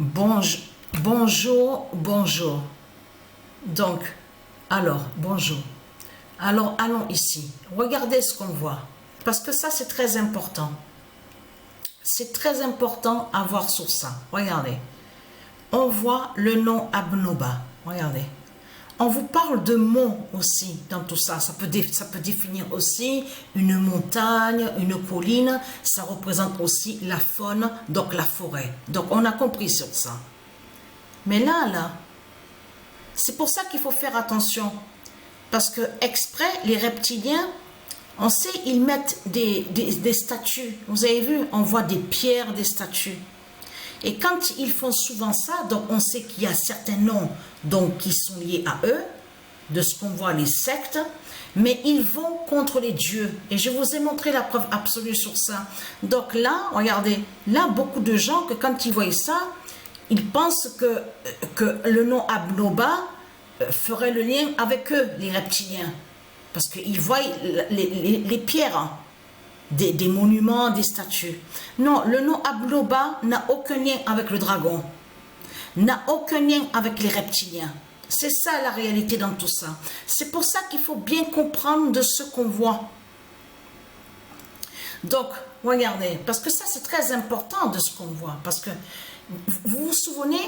Bonjour, bonjour, bonjour. Donc, alors, bonjour. Alors, allons ici. Regardez ce qu'on voit. Parce que ça, c'est très important. C'est très important à voir sur ça. Regardez. On voit le nom Abnoba. Regardez. On vous parle de mots aussi dans tout ça. Ça peut définir aussi une montagne, une colline. Ça représente aussi la faune, donc la forêt. Donc on a compris sur ça. Mais là, c'est pour ça qu'il faut faire attention. Parce que exprès, les reptiliens, on sait, ils mettent des statues. Vous avez vu, on voit des pierres, des statues. Et quand ils font souvent ça, donc on sait qu'il y a certains noms donc, qui sont liés à eux, de ce qu'on voit les sectes, mais ils vont contre les dieux. Et je vous ai montré la preuve absolue sur ça. Donc là, regardez, là, beaucoup de gens, que quand ils voient ça, ils pensent que le nom Abnoba ferait le lien avec eux, les reptiliens. Parce qu'ils voient les pierres, hein. Des monuments, des statues. Non, le nom Abnoba n'a aucun lien avec le dragon, n'a aucun lien avec les reptiliens. C'est ça la réalité dans tout ça. C'est pour ça qu'il faut bien comprendre de ce qu'on voit. Donc, regardez, parce que ça c'est très important de ce qu'on voit. Parce que vous vous souvenez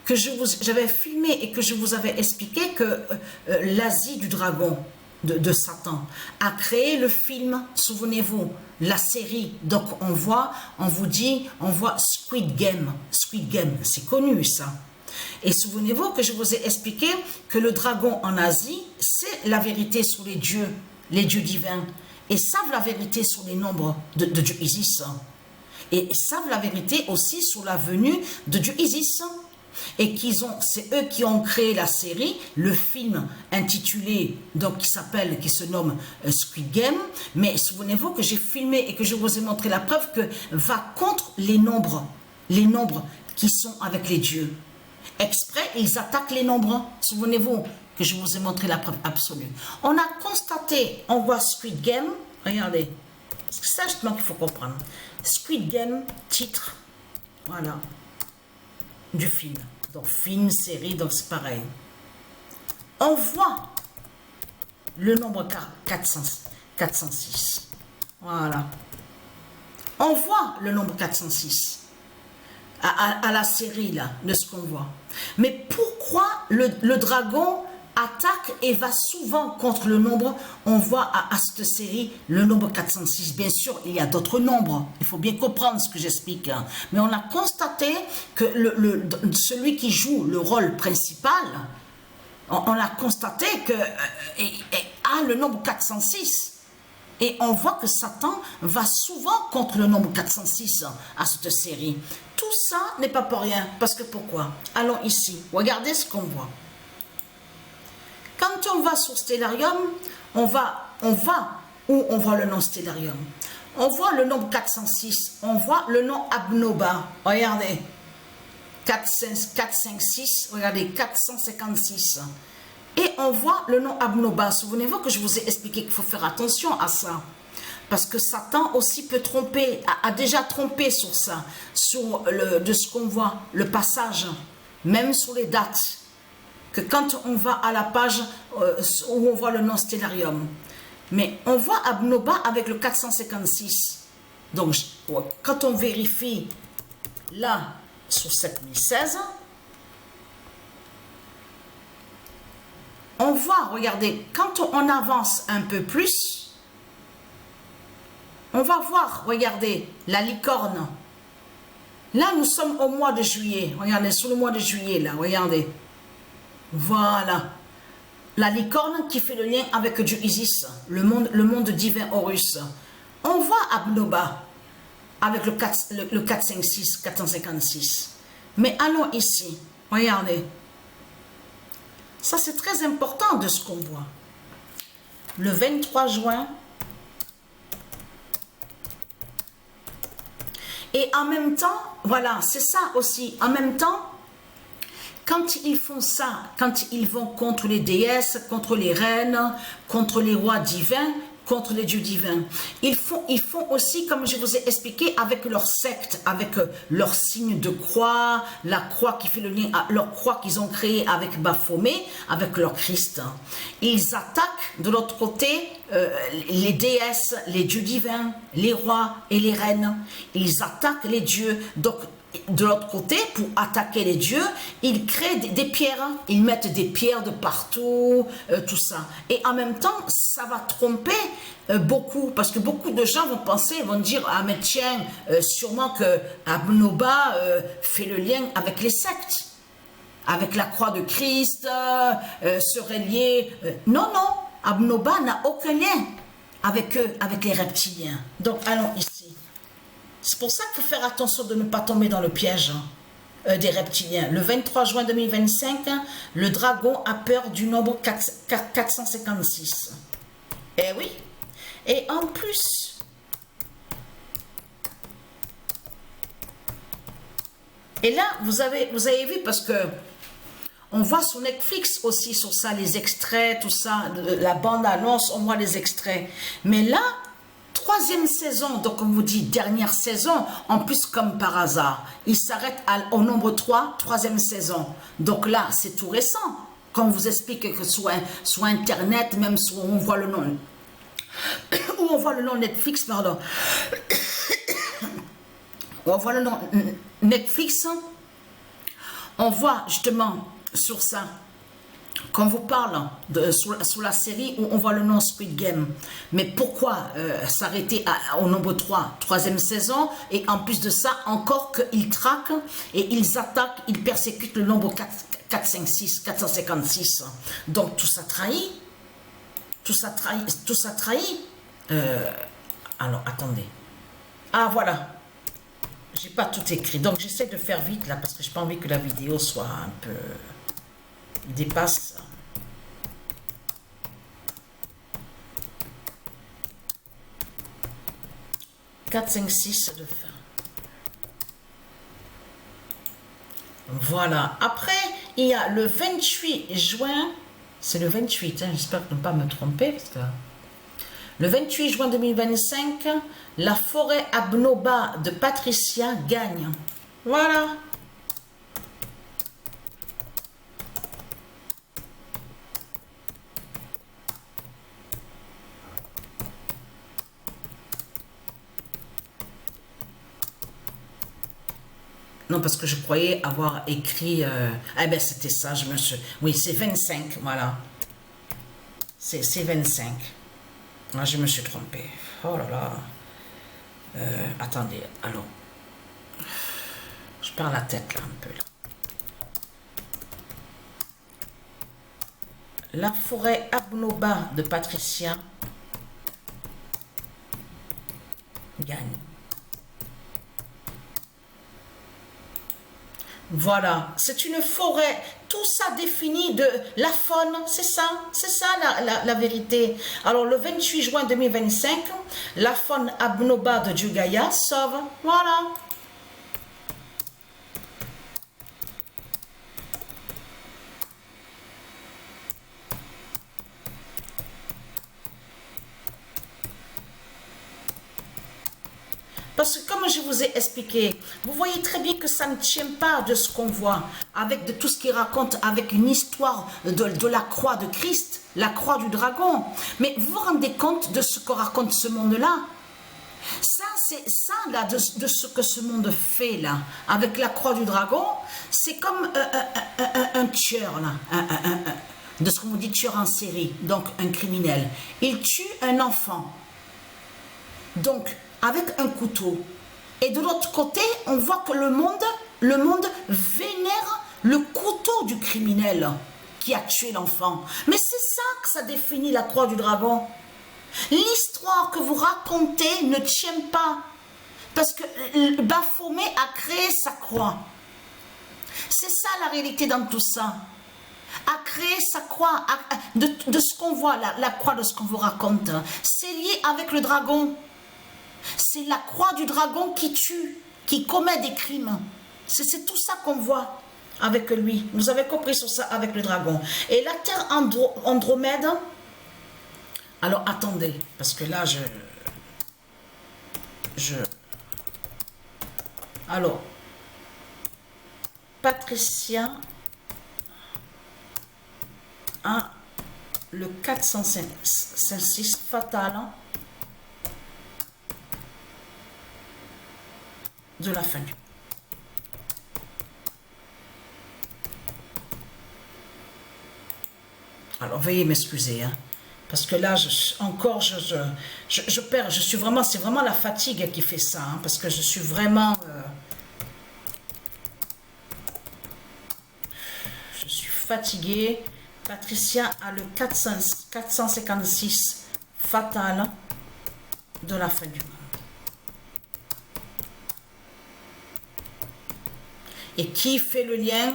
que j'avais filmé et que je vous avais expliqué que l'Asie du dragon, de Satan, a créé le film, souvenez-vous, la série. Donc on voit Squid Game. Squid Game, c'est connu ça. Et souvenez-vous que je vous ai expliqué que le dragon en Asie, c'est la vérité sur les dieux divins. Et savent la vérité sur les nombres de Dieu Isis. Et savent la vérité aussi sur la venue de Dieu Isis. Et c'est eux qui ont créé la série, le film intitulé, donc qui se nomme Squid Game. Mais souvenez-vous que j'ai filmé et que je vous ai montré la preuve que va contre les nombres qui sont avec les dieux. Exprès, ils attaquent les nombres. Souvenez-vous que je vous ai montré la preuve absolue. On a constaté, on voit Squid Game, regardez, c'est ça justement qu'il faut comprendre. Squid Game, titre, voilà, du film. Donc film, série, donc c'est pareil. On voit le nombre 406. Voilà. On voit le nombre 406 à la série là, de ce qu'on voit. Mais pourquoi le dragon attaque et va souvent contre le nombre? On voit à cette série le nombre 406. Bien sûr, il y a d'autres nombres. Il faut bien comprendre ce que j'explique. Hein. Mais on a constaté que celui qui joue le rôle principal, on a constaté que a le nombre 406. Et on voit que Satan va souvent contre le nombre 406 à cette série. Tout ça n'est pas pour rien. Parce que pourquoi? Allons ici. Regardez ce qu'on voit. Quand on va sur Stellarium, on va où on voit le nom Stellarium. On voit le nombre 406. On voit le nom Abnoba. Regardez. 456. Regardez. 456. Et on voit le nom Abnoba. Souvenez-vous que je vous ai expliqué qu'il faut faire attention à ça. Parce que Satan aussi peut tromper, a déjà trompé sur ça, de ce qu'on voit, le passage, même sur les dates. Que quand on va à la page où on voit le nom Stellarium. Mais on voit Abnoba avec le 456. Donc, quand on vérifie là, sur 7016, on voit, regardez, quand on avance un peu plus, on va voir, regardez, la licorne. Là, nous sommes au mois de juillet. Regardez, sur le mois de juillet, là, regardez. Voilà. La licorne qui fait le lien avec Dieu Isis, le monde divin Horus. On voit Abnoba avec le 456, 456. Mais allons ici. Regardez. Ça, c'est très important de ce qu'on voit. Le 23 juin. Et en même temps, voilà, c'est ça aussi. En même temps, quand ils font ça, quand ils vont contre les déesses, contre les reines, contre les rois divins, contre les dieux divins. Ils font aussi, comme je vous ai expliqué, avec leur secte, avec leur signe de croix, la croix qui fait le lien, leur croix qu'ils ont créée avec Baphomet, avec leur Christ. Ils attaquent de l'autre côté les déesses, les dieux divins, les rois et les reines. Ils attaquent les dieux. Donc, de l'autre côté, pour attaquer les dieux, ils créent des pierres. Ils mettent des pierres de partout, tout ça. Et en même temps, ça va tromper beaucoup, parce que beaucoup de gens vont penser, vont dire, ah mais tiens, sûrement que Abnoba fait le lien avec les sectes, avec la croix de Christ, serait lié. Non, non, Abnoba n'a aucun lien avec eux, avec les reptiliens. Donc, allons ici. C'est pour ça qu'il faut faire attention de ne pas tomber dans le piège des reptiliens. Le 23 juin 2025, le dragon a peur du nombre 456. Eh oui. Et en plus, et là, vous avez vu, parce que on voit sur Netflix aussi sur ça, les extraits, tout ça, la bande-annonce, on voit les extraits. Mais là, troisième saison, donc on vous dit dernière saison, en plus comme par hasard, il s'arrête au nombre 3, troisième saison. Donc là, c'est tout récent. Quand on vous explique que sur Internet, même si on voit le nom, où on voit le nom Netflix, pardon, on voit le nom Netflix, on voit justement sur ça, quand vous parle sur la série où on voit le nom Squid Game, mais pourquoi s'arrêter au nombre 3, troisième saison, et en plus de ça, encore qu'ils traquent et ils attaquent, ils persécutent le nombre 456, 456. Donc tout ça trahit, tout ça trahit. Alors attendez, ah voilà, j'ai pas tout écrit, donc j'essaie de faire vite là parce que j'ai pas envie que la vidéo soit un peu dépasse. « 4, 5, 6 de fin. » Voilà. Après, il y a le 28 juin. C'est le 28, hein, j'espère ne pas me tromper. Parce que le 28 juin 2025, la forêt Abnoba de Patricia gagne. Voilà. Non, parce que je croyais avoir écrit... ah ben, c'était ça, je me suis... Oui, c'est 25, voilà. C'est 25. Là, je me suis trompée. Oh là là. Attendez, allons. Je perds la tête, là, un peu. Là. La forêt Abnoba de Patricia gagne. Voilà, c'est une forêt, tout ça définit de la faune, c'est ça la vérité. Alors le 28 juin 2025, la faune Abnoba de Dieu Gaïa sauve, voilà. Parce que comme je vous ai expliqué, vous voyez très bien que ça ne tient pas de ce qu'on voit, avec de tout ce qu'il raconte, avec une histoire de la croix de Christ, la croix du dragon. Mais vous vous rendez compte de ce que raconte ce monde-là? Ça, c'est ça, là, de ce que ce monde fait, là, avec la croix du dragon, c'est comme un tueur, là, de ce qu'on vous dit tueur en série, donc un criminel. Il tue un enfant. Donc, avec un couteau. Et de l'autre côté, on voit que le monde vénère le couteau du criminel qui a tué l'enfant. Mais c'est ça que ça définit la croix du dragon. L'histoire que vous racontez ne tient pas. Parce que Baphomet a créé sa croix. C'est ça la réalité dans tout ça. A créé sa croix, de ce qu'on voit, la croix de ce qu'on vous raconte. C'est lié avec le dragon. C'est la croix du dragon qui tue, qui commet des crimes. C'est tout ça qu'on voit avec lui. Vous avez compris sur ça avec le dragon. Et la terre Andromède, Alors, attendez, parce que là, alors, Patricia a le 456 fatal de la fin du mois. Alors, veuillez m'excuser, hein, parce que là, je perds, je suis vraiment, c'est vraiment la fatigue qui fait ça, hein, parce que je suis vraiment, je suis fatiguée. Patricia a le 456 fatal de la fin du monde. Et qui fait le lien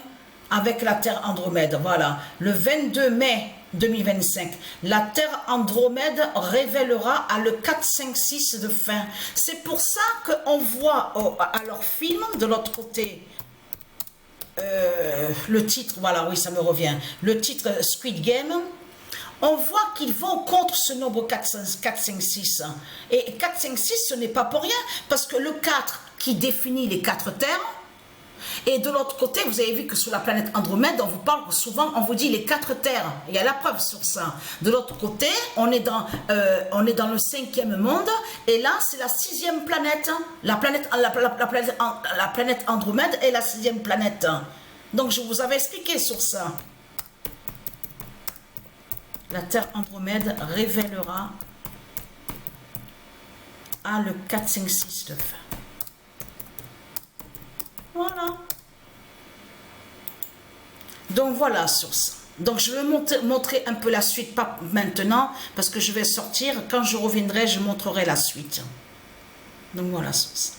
avec la Terre Andromède? Voilà, le 22 mai 2025, la Terre Andromède révélera à le 456 de fin. C'est pour ça qu'on voit à leur film, de l'autre côté, le titre, voilà, oui, ça me revient, le titre Squid Game, on voit qu'ils vont contre ce nombre 456. Et 456, ce n'est pas pour rien, parce que le 4 qui définit les 4 terres, et de l'autre côté, vous avez vu que sur la planète Andromède, on vous parle souvent, on vous dit les 4 terres. Il y a la preuve sur ça. De l'autre côté, on est dans le 5e monde, et là, c'est la 6e planète. La planète Andromède est la 6e planète. Donc, je vous avais expliqué sur ça. La Terre Andromède révélera à le 456 de fin. Voilà. Donc voilà sur ça. Donc je vais montrer un peu la suite, pas maintenant, parce que je vais sortir. Quand je reviendrai, je montrerai la suite. Donc voilà sur ça.